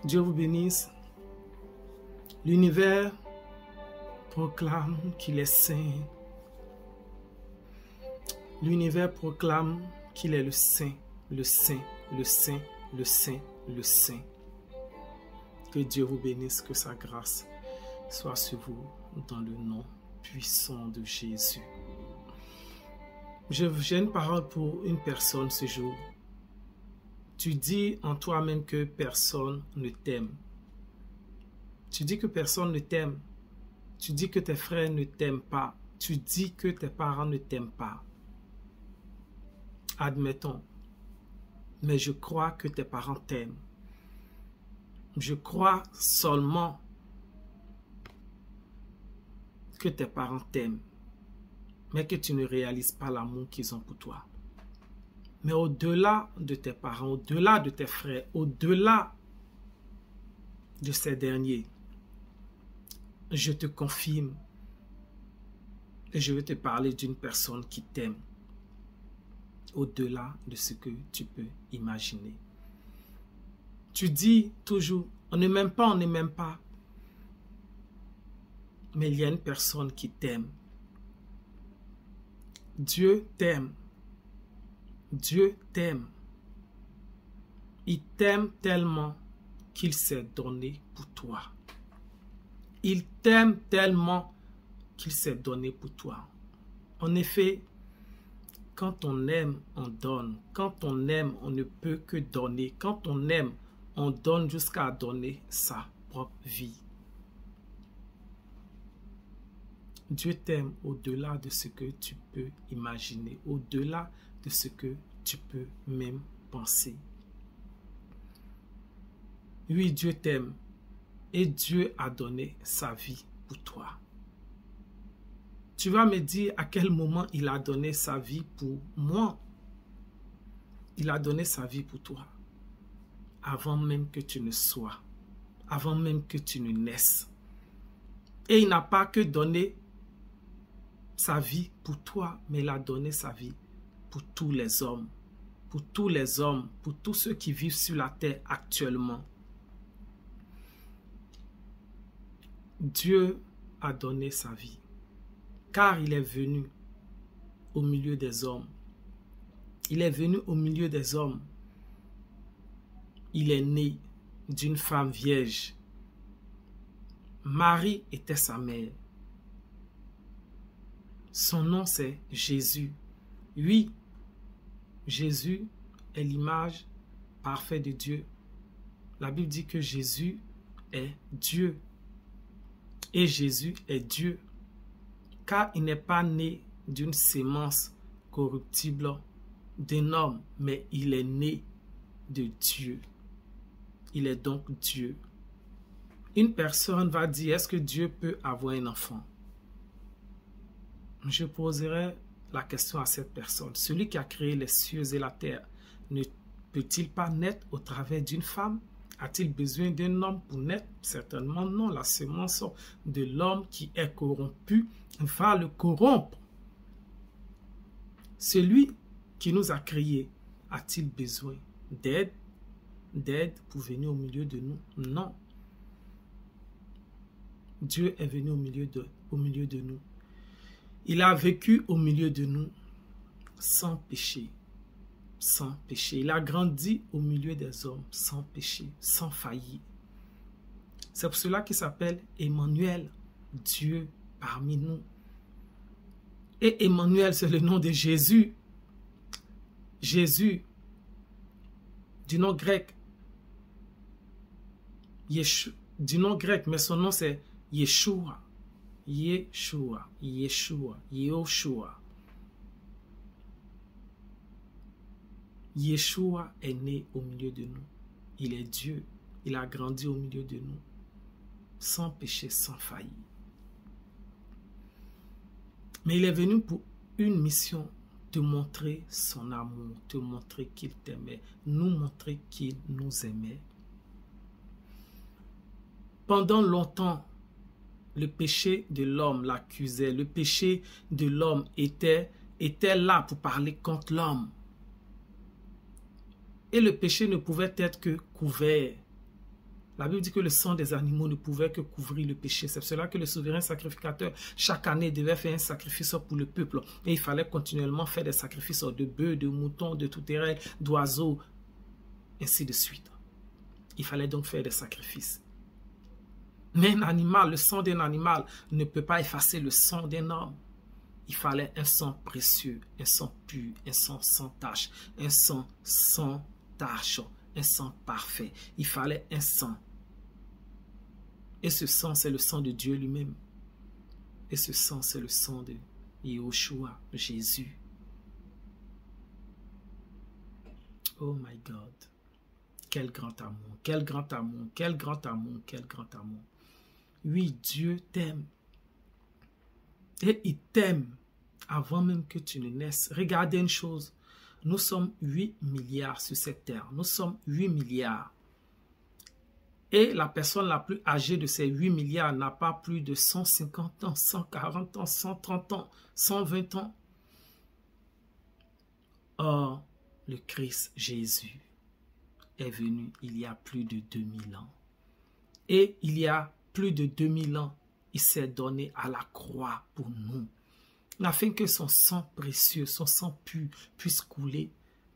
Dieu vous bénisse. L'univers proclame qu'il est saint. L'univers proclame qu'il est le saint, le saint, le saint, le saint, le saint. Que Dieu vous bénisse, que sa grâce soit sur vous dans le nom puissant de Jésus. J'ai une parole pour une personne ce jour. Tu dis en toi-même que personne ne t'aime. Tu dis que personne ne t'aime. Tu dis que tes frères ne t'aiment pas. Tu dis que tes parents ne t'aiment pas. Admettons. Mais je crois que tes parents t'aiment. Je crois seulement que tes parents t'aiment, mais que tu ne réalises pas l'amour qu'ils ont pour toi. Mais au-delà de tes parents, au-delà de tes frères, au-delà de ces derniers, je te confirme et je vais te parler d'une personne qui t'aime au-delà de ce que tu peux imaginer. Tu dis toujours, on ne m'aime pas, on ne m'aime pas. Mais il y a une personne qui t'aime. Dieu t'aime. Dieu t'aime. Il t'aime tellement qu'il s'est donné pour toi. Il t'aime tellement qu'il s'est donné pour toi. En effet, quand on aime, on donne. Quand on aime, on ne peut que donner. Quand on aime, on donne jusqu'à donner sa propre vie. Dieu t'aime au-delà de ce que tu peux imaginer, au-delà de ce que tu peux même penser. Oui, Dieu t'aime et Dieu a donné sa vie pour toi. Tu vas me dire à quel moment il a donné sa vie pour moi. Il a donné sa vie pour toi. Avant même que tu ne sois, avant même que tu ne naisses. Et il n'a pas que donné sa vie pour toi, mais il a donné sa vie pour tous les hommes, pour tous les hommes, pour tous ceux qui vivent sur la terre actuellement. Dieu a donné sa vie, car il est venu au milieu des hommes. Il est venu au milieu des hommes. Il est né d'une femme vierge. Marie était sa mère. Son nom c'est Jésus. Oui, Jésus est l'image parfaite de Dieu. La Bible dit que Jésus est Dieu. Et Jésus est Dieu. Car il n'est pas né d'une sémence corruptible d'un homme, mais il est né de Dieu. Il est donc Dieu. Une personne va dire, est-ce que Dieu peut avoir un enfant? Je poserai la question à cette personne. Celui qui a créé les cieux et la terre, ne peut-il pas naître au travers d'une femme? A-t-il besoin d'un homme pour naître? Certainement non. La semence de l'homme qui est corrompu va le corrompre. Celui qui nous a créés, a-t-il besoin d'aide? D'aide pour venir au milieu de nous? Non. Dieu est venu au milieu de nous. Il a vécu au milieu de nous sans péché. Sans péché. Il a grandi au milieu des hommes sans péché, sans faillir. C'est pour cela qu'il s'appelle Emmanuel, Dieu parmi nous. Et Emmanuel, c'est le nom de Jésus. Jésus, du nom grec, du nom grec, mais son nom c'est Yeshua. Yeshua, Yeshua, Yehoshua. Yeshua est né au milieu de nous. Il est Dieu. Il a grandi au milieu de nous. Sans péché, sans faillir. Mais il est venu pour une mission, te montrer son amour, te montrer qu'il t'aimait, nous montrer qu'il nous aimait. Pendant longtemps, le péché de l'homme l'accusait. Le péché de l'homme était là pour parler contre l'homme. Et le péché ne pouvait être que couvert. La Bible dit que le sang des animaux ne pouvait que couvrir le péché. C'est pour cela que le souverain sacrificateur, chaque année, devait faire un sacrifice pour le peuple. Et il fallait continuellement faire des sacrifices de bœufs, de moutons, de tout terrain, d'oiseaux, ainsi de suite. Il fallait donc faire des sacrifices. Mais un animal, le sang d'un animal ne peut pas effacer le sang d'un homme. Il fallait un sang précieux, un sang pur, un sang sans tache, un sang sans tache, un sang parfait. Il fallait un sang. Et ce sang, c'est le sang de Dieu lui-même. Et ce sang, c'est le sang de Yahushua, Jésus. Oh my God. Quel grand amour, quel grand amour, quel grand amour, quel grand amour. Oui, Dieu t'aime. Et il t'aime avant même que tu ne naisses. Regardez une chose. Nous sommes 8 milliards sur cette terre. Nous sommes 8 milliards. Et la personne la plus âgée de ces 8 milliards n'a pas plus de 150 ans, 140 ans, 130 ans, 120 ans. Or, le Christ Jésus est venu il y a plus de 2000 ans. Et il y a plus de 2000 ans, il s'est donné à la croix pour nous, afin que son sang précieux, son sang pur puisse couler,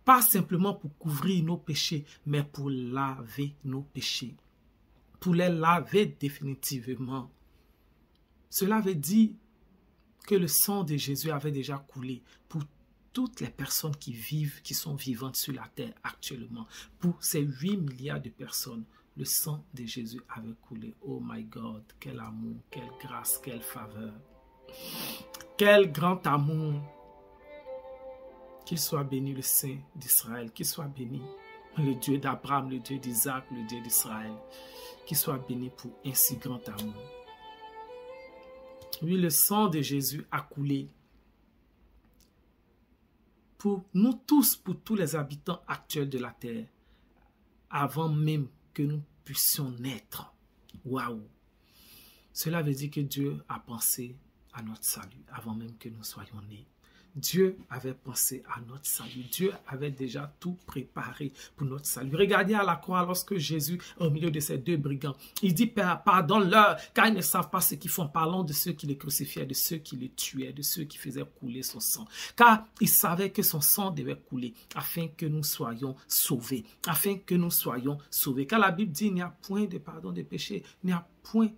pas simplement pour couvrir nos péchés, mais pour laver nos péchés, pour les laver définitivement. Cela veut dire que le sang de Jésus avait déjà coulé pour toutes les personnes qui vivent, qui sont vivantes sur la terre actuellement. Pour ces 8 milliards de personnes, le sang de Jésus avait coulé. Oh my God, quel amour, quelle grâce, quelle faveur. Quel grand amour. Qu'il soit béni le Saint d'Israël, qu'il soit béni le Dieu d'Abraham, le Dieu d'Isaac, le Dieu d'Israël. Qu'il soit béni pour un si grand amour. Oui, le sang de Jésus a coulé pour nous tous, pour tous les habitants actuels de la terre, avant même que nous puissions naître. Waouh! Cela veut dire que Dieu a pensé à notre salut avant même que nous soyons nés. Dieu avait pensé à notre salut. Dieu avait déjà tout préparé pour notre salut. Regardez à la croix lorsque Jésus, au milieu de ces deux brigands, il dit, Père, pardonne-leur, car ils ne savent pas ce qu'ils font. Parlons de ceux qui les crucifiaient, de ceux qui les tuaient, de ceux qui faisaient couler son sang. Car il savait que son sang devait couler afin que nous soyons sauvés. Afin que nous soyons sauvés. Car la Bible dit, il n'y a point de pardon de péché, il n'y a point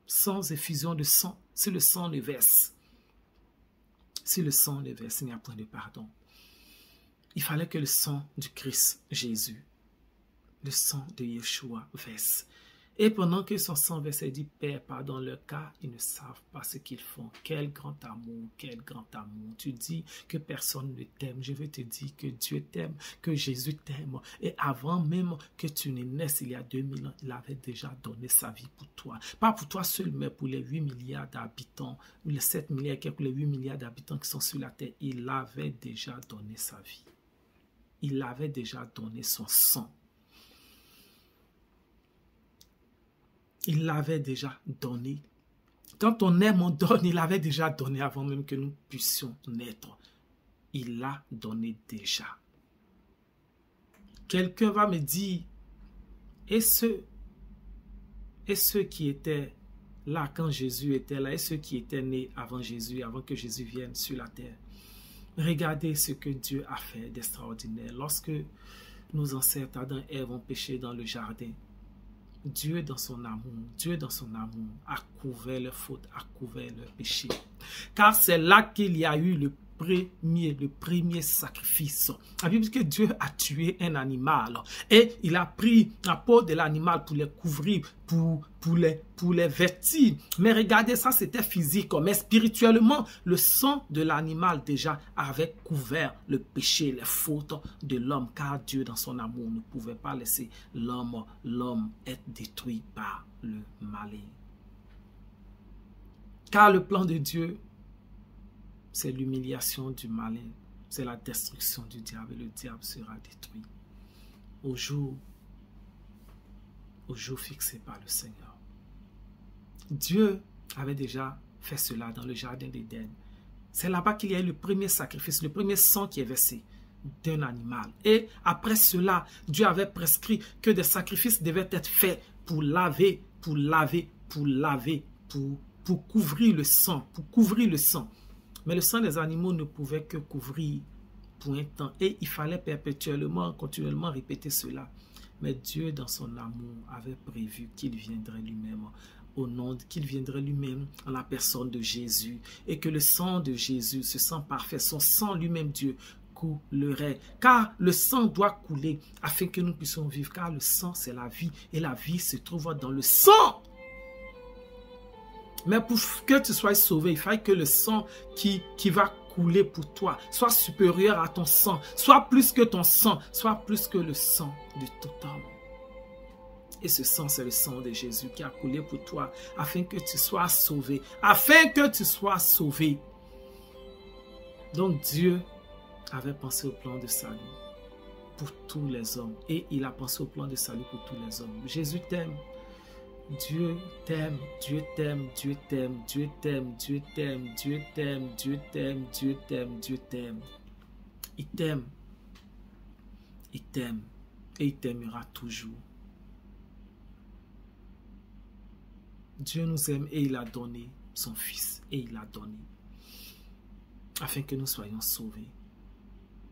sans effusion de sang, si le sang ne verse. Si le sang ne verse, il n'y a point de pardon. Il fallait que le sang du Christ Jésus, le sang de Yeshua verse. Et pendant que son sang versait, il dit, Père, pardonne-leur, car ils ne savent pas ce qu'ils font. Quel grand amour, quel grand amour. Tu dis que personne ne t'aime. Je veux te dire que Dieu t'aime, que Jésus t'aime. Et avant même que tu ne naisses, il y a 2000 ans, il avait déjà donné sa vie pour toi. Pas pour toi seul, mais pour les 8 milliards d'habitants, ou les 7 milliards, pour les 8 milliards d'habitants qui sont sur la terre. Il avait déjà donné sa vie. Il avait déjà donné son sang. Il l'avait déjà donné. Quand on aime, on donne. Il l'avait déjà donné avant même que nous puissions naître. Il l'a donné déjà. Quelqu'un va me dire, et ceux qui étaient là quand Jésus était là, et ceux qui étaient nés avant Jésus, avant que Jésus vienne sur la terre, regardez ce que Dieu a fait d'extraordinaire. Lorsque nos ancêtres Adam et Ève ont péché dans le jardin, Dieu dans son amour a couvert leurs fautes, a couvert leurs péchés. Car c'est là qu'il y a eu le premier sacrifice. La Bible dit que Dieu a tué un animal et il a pris la peau de l'animal pour les couvrir, pour les vêtir. Mais regardez, ça c'était physique, mais spirituellement, le sang de l'animal déjà avait couvert le péché, les fautes de l'homme, car Dieu dans son amour ne pouvait pas laisser l'homme être détruit par le malin. Car le plan de Dieu, c'est l'humiliation du malin, c'est la destruction du diable, et le diable sera détruit au jour fixé par le Seigneur. Dieu avait déjà fait cela dans le jardin d'Éden. C'est là-bas qu'il y a eu le premier sacrifice, le premier sang qui est versé. d'un animal. Et après cela, Dieu avait prescrit que des sacrifices devaient être faits pour laver, pour couvrir le sang, Mais le sang des animaux ne pouvait que couvrir pour un temps. Et il fallait perpétuellement, continuellement répéter cela. Mais Dieu, dans son amour, avait prévu qu'il viendrait lui-même qu'il viendrait lui-même en la personne de Jésus. Et que le sang de Jésus, ce sang parfait, son sang lui-même, Dieu, coulerait. Car le sang doit couler afin que nous puissions vivre. Car le sang, c'est la vie. Et la vie se trouve dans le sang. Mais pour que tu sois sauvé, il faille que le sang qui va couler pour toi soit supérieur à ton sang, soit plus que ton sang, soit plus que le sang de tout homme. Et ce sang, c'est le sang de Jésus qui a coulé pour toi afin que tu sois sauvé. Afin que tu sois sauvé. Donc Dieu avait pensé au plan de salut pour tous les hommes. Et il a pensé au plan de salut pour tous les hommes. Jésus t'aime. Dieu t'aime, Dieu t'aime, Dieu t'aime, Dieu t'aime, Dieu t'aime, Dieu t'aime, Dieu t'aime, Dieu t'aime, Dieu t'aime. Il t'aime. Il t'aime. Et il t'aimera toujours. Dieu nous aime et il a donné son Fils. Et il l'a donné. Afin que nous soyons sauvés.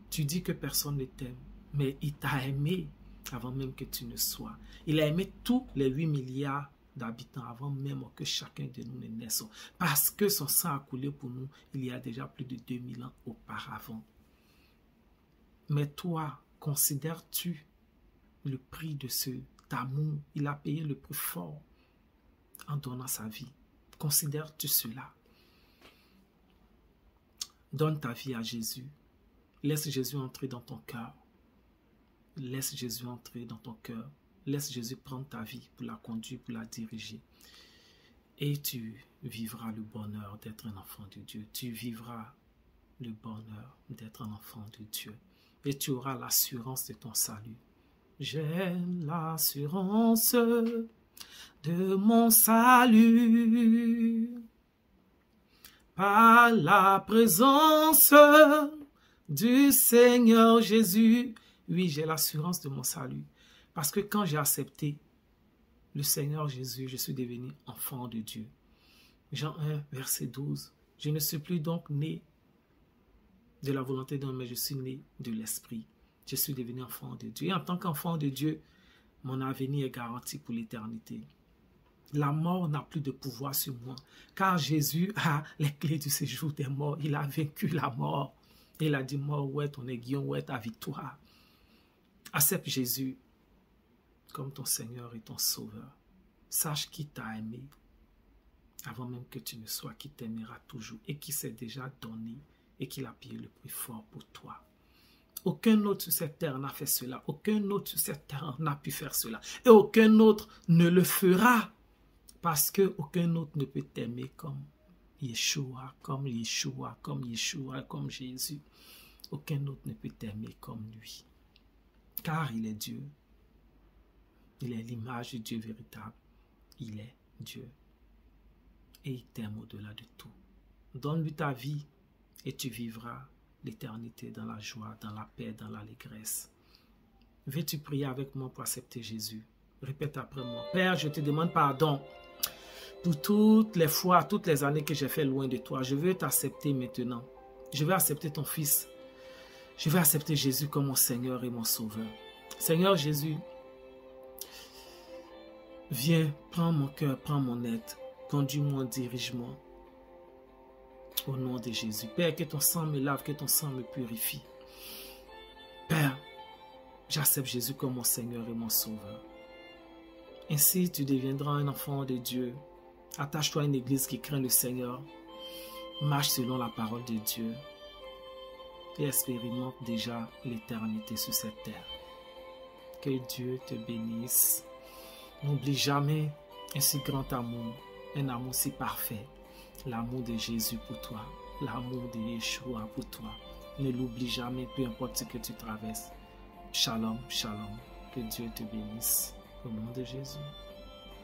Tu dis que personne ne t'aime. Mais il t'a aimé avant même que tu ne sois. Il a aimé tous les 8 milliards d'habitants avant même que chacun de nous ne naisse. Parce que son sang a coulé pour nous il y a déjà plus de 2000 ans auparavant. Mais toi, considères-tu le prix de cet amour? Il a payé le prix fort en donnant sa vie. Considères-tu cela? Donne ta vie à Jésus. Laisse Jésus entrer dans ton cœur. Laisse Jésus entrer dans ton cœur. Laisse Jésus prendre ta vie pour la conduire, pour la diriger. Et tu vivras le bonheur d'être un enfant de Dieu. Tu vivras le bonheur d'être un enfant de Dieu. Et tu auras l'assurance de ton salut. J'ai l'assurance de mon salut par la présence du Seigneur Jésus. Oui, j'ai l'assurance de mon salut. Parce que quand j'ai accepté le Seigneur Jésus, je suis devenu enfant de Dieu. Jean 1, verset 12. Je ne suis plus donc né de la volonté d'homme, mais je suis né de l'Esprit. Je suis devenu enfant de Dieu. Et en tant qu'enfant de Dieu, mon avenir est garanti pour l'éternité. La mort n'a plus de pouvoir sur moi, car Jésus a les clés du séjour des morts. Il a vaincu la mort. Et il a dit, mort, où est ton aiguillon, où est ta victoire? Accepte Jésus comme ton Seigneur et ton Sauveur. Sache qu'il t'a aimé avant même que tu ne sois, qu'il t'aimera toujours et qu'il s'est déjà donné et qu'il a payé le prix fort pour toi. Aucun autre sur cette terre n'a fait cela. Aucun autre sur cette terre n'a pu faire cela. Et aucun autre ne le fera parce qu'aucun autre ne peut t'aimer comme Yeshua, comme Jésus. Aucun autre ne peut t'aimer comme lui. Car il est Dieu. Il est l'image de Dieu véritable. Il est Dieu. Et il t'aime au-delà de tout. Donne-lui ta vie et tu vivras l'éternité dans la joie, dans la paix, dans l'allégresse. Veux-tu prier avec moi pour accepter Jésus? Répète après moi. Père, je te demande pardon pour toutes les fois, toutes les années que j'ai fait loin de toi. Je veux t'accepter maintenant. Je veux accepter ton Fils. Je vais accepter Jésus comme mon Seigneur et mon Sauveur. Seigneur Jésus, viens, prends mon cœur, prends mon être, conduis-moi, dirige-moi. Au nom de Jésus. Père, que ton sang me lave, que ton sang me purifie. Père, j'accepte Jésus comme mon Seigneur et mon Sauveur. Ainsi, tu deviendras un enfant de Dieu. Attache-toi à une église qui craint le Seigneur. Marche selon la parole de Dieu. Et expérimente déjà l'éternité sur cette terre. Que Dieu te bénisse. N'oublie jamais un si grand amour, un amour si parfait. L'amour de Jésus pour toi, l'amour de Yeshua pour toi. Ne l'oublie jamais, peu importe ce que tu traverses. Shalom, shalom. Que Dieu te bénisse. Au nom de Jésus.